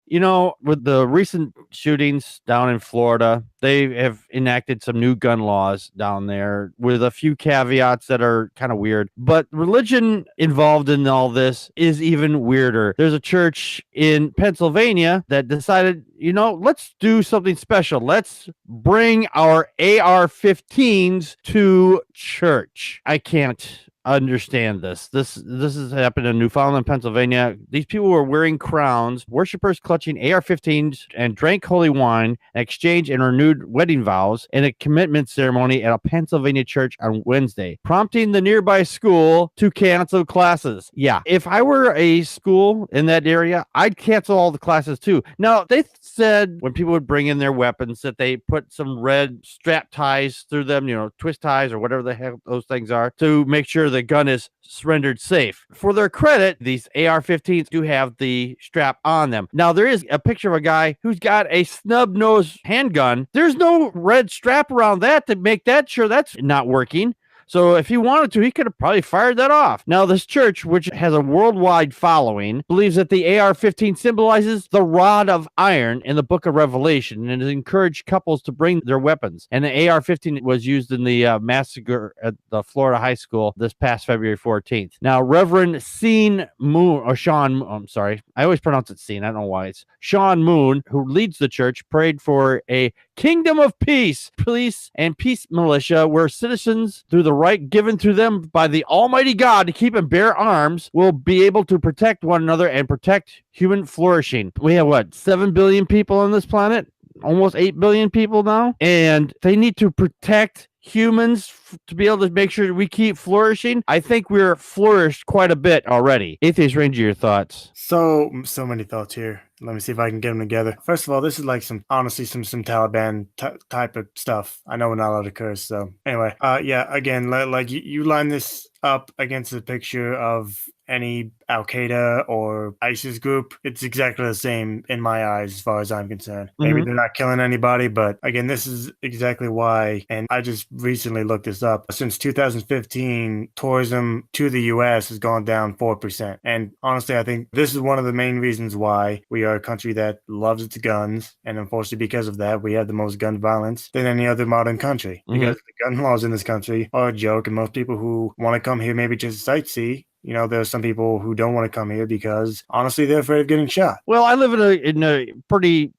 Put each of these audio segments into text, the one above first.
With the recent shootings down in Florida, they have enacted some new gun laws down there with a few caveats that are kind of weird. But religion involved in all this is even weirder. There's a church in Pennsylvania that decided, let's do something special. Let's bring our AR-15s to church. I can't understand this. This has happened in Newfoundland, Pennsylvania. These people were wearing crowns, worshipers clutching AR-15s, and drank holy wine, and exchanged and renewed wedding vows in a commitment ceremony at a Pennsylvania church on Wednesday, prompting the nearby school to cancel classes. Yeah, if I were a school in that area, I'd cancel all the classes too. Now, they said when people would bring in their weapons that they put some red strap ties through them, twist ties or whatever the heck those things are, to make sure the gun is rendered safe. For their credit, these AR-15s do have the strap on them. Now, there is a picture of a guy who's got a snub-nosed handgun. There's no red strap around that to make that sure that's not working. So if he wanted to, he could have probably fired that off. Now, this church, which has a worldwide following, believes that the AR-15 symbolizes the rod of iron in the book of Revelation and has encouraged couples to bring their weapons. And the AR-15 was used in the massacre at the Florida high school this past February 14th. Now, Reverend Sean Moon, I'm sorry, I always pronounce it Sean, I don't know why. It's Sean Moon, who leads the church, prayed for a kingdom of peace, police, and peace militia, where citizens, through the right given to them by the Almighty God to keep and bear arms, will be able to protect one another and protect human flourishing. We have 7 billion people on this planet? Almost 8 billion people now? And they need to protect humans to be able to make sure we keep flourishing. I think we're flourished quite a bit already. Atheist Ranger, your thoughts? So many thoughts here. Let me see if I can get them together. First of all, this is like some Taliban type of stuff. I know we're not allowed to curse, so anyway. Again, like you line this up against a picture of any Al-Qaeda or ISIS group, it's exactly the same in my eyes as far as I'm concerned. Maybe they're not killing anybody, but again, this is exactly why, and I just recently looked this up. Since 2015, tourism to the U.S. has gone down 4%. And honestly, I think this is one of the main reasons why we are a country that loves its guns, and unfortunately because of that, we have the most gun violence than any other modern country. Because the gun laws in this country are a joke, and most people who want to come here maybe just to sightsee, there's some people who don't want to come here because honestly they're afraid of getting shot. Well, I live in a pretty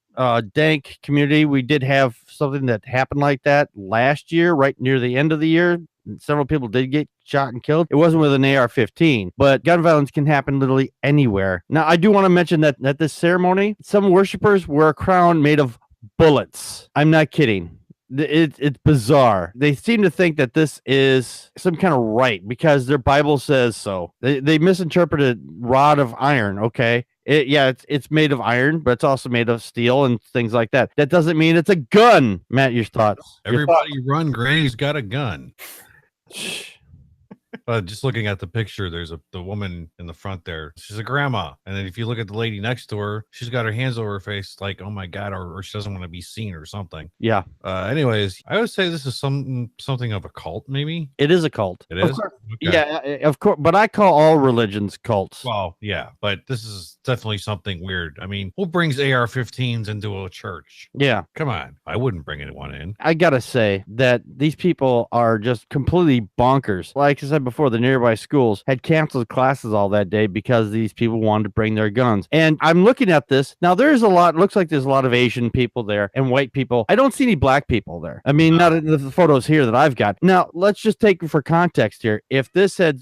dank community. We did have something that happened like that last year, right near the end of the year. Several people did get shot and killed. It wasn't with an AR-15, but gun violence can happen literally anywhere. Now, I do want to mention that at this ceremony, some worshipers wear a crown made of bullets. I'm not kidding. It's bizarre. They seem to think that this is some kind of right because their Bible says so. They misinterpreted rod of iron. Okay. It's made of iron, but it's also made of steel and things like that. That doesn't mean it's a gun. Matt, your thoughts? Everybody run. Granny's got a gun. Just looking at the picture, there's the woman in the front there. She's a grandma. And then if you look at the lady next to her, she's got her hands over her face like, oh my God, or she doesn't want to be seen or something. Yeah. Anyways, I would say this is something of a cult, maybe. It is a cult. It is? Okay. Yeah, of course. But I call all religions cults. Well, yeah, but this is definitely something weird. I mean, who brings AR-15s into a church? Yeah. Come on. I wouldn't bring anyone in. I got to say that these people are just completely bonkers. Like I said before, the nearby schools had canceled classes all that day because these people wanted to bring their guns. And I'm looking at this. Now, looks like there's a lot of Asian people there and white people. I don't see any black people there. I mean, not in the photos here that I've got. Now, let's just take it for context here. If this had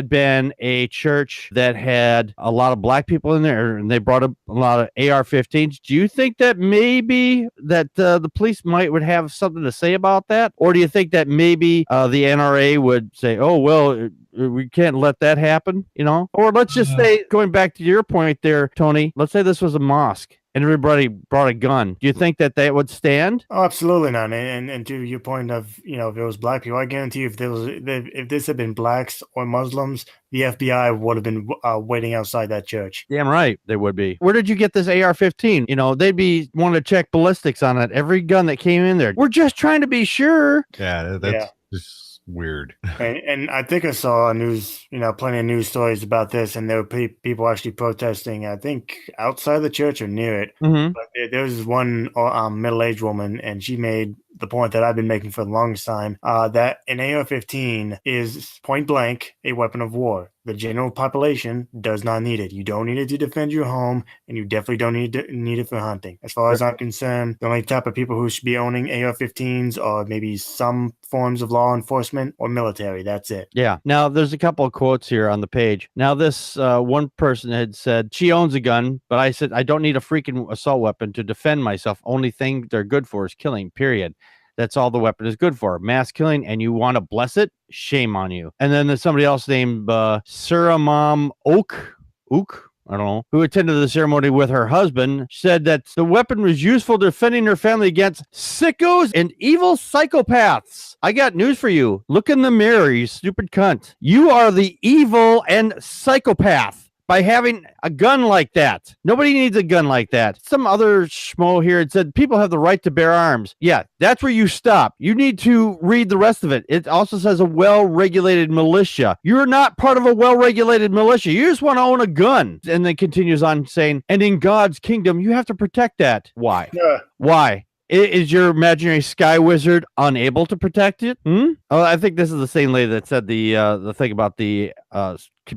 been a church that had a lot of black people in there and they brought up a lot of AR-15s, do you think that maybe that the police would have something to say about that? Or do you think that maybe the NRA would say, oh, well, we can't let that happen, Or let's just say, going back to your point there, Tony, let's say this was a mosque and everybody brought a gun. Do you think that would stand? Oh, absolutely not. And to your point of, if it was black people, I guarantee you if this had been blacks or Muslims, the FBI would have been waiting outside that church. Damn right they would be. Where did you get this AR-15? They'd be wanting to check ballistics on it. Every gun that came in there. We're just trying to be sure. Yeah, that's just weird. And I think I saw plenty of news stories about this, and there were people actually protesting, I think, outside the church or near it. Mm-hmm. But there was this one middle-aged woman, and she made the point that I've been making for the longest time, that an AR-15 is point blank a weapon of war. The general population does not need it. You don't need it to defend your home, and you definitely don't need it for hunting. As far as I'm concerned, the only type of people who should be owning AR-15s are maybe some forms of law enforcement or military. That's it. Yeah. Now, there's a couple of quotes here on the page. Now, this one person had said, she owns a gun, but I said, I don't need a freaking assault weapon to defend myself. Only thing they're good for is killing, period. That's all the weapon is good for. Mass killing, and you want to bless it? Shame on you. And then there's somebody else named Suramam Ook, I don't know, who attended the ceremony with her husband, said that the weapon was useful defending her family against sickos and evil psychopaths. I got news for you. Look in the mirror, you stupid cunt. You are the evil and psychopath by having a gun like that. Nobody needs a gun like that. Some other schmo here had said people have the right to bear arms. Yeah, that's where you stop. You need to read the rest of it. It also says a well-regulated militia. You're not part of a well-regulated militia. You just want to own a gun. And then continues on saying, and in God's kingdom, you have to protect that. Why? Why? Is your imaginary sky wizard unable to protect it? Oh, I think this is the same lady that said the thing about the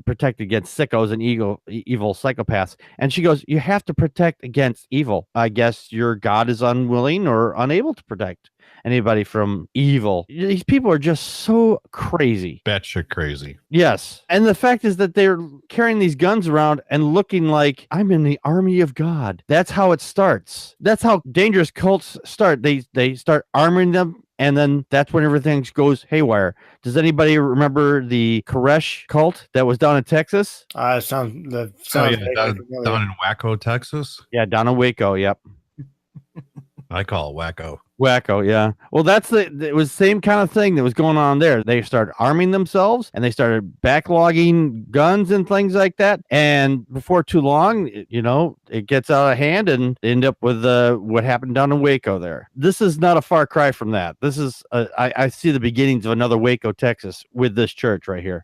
protect against sickos and evil psychopaths. And she goes, you have to protect against evil. I guess your God is unwilling or unable to protect anybody from evil. These people are just so crazy. Batshit crazy. Yes. And the fact is that they're carrying these guns around and looking like, I'm in the army of God. That's how it starts. That's how dangerous cults start. They start arming them, and then that's when everything goes haywire. Does anybody remember the Koresh cult that was down in Texas? Sounds down in Waco, Texas? Yeah, down in Waco, yep. I call it Wacko. Wacko, yeah. Well, it was the same kind of thing that was going on there. They started arming themselves, and they started backlogging guns and things like that. And before too long, it gets out of hand, and they end up with what happened down in Waco there. This is not a far cry from that. This is, I see the beginnings of another Waco, Texas with this church right here.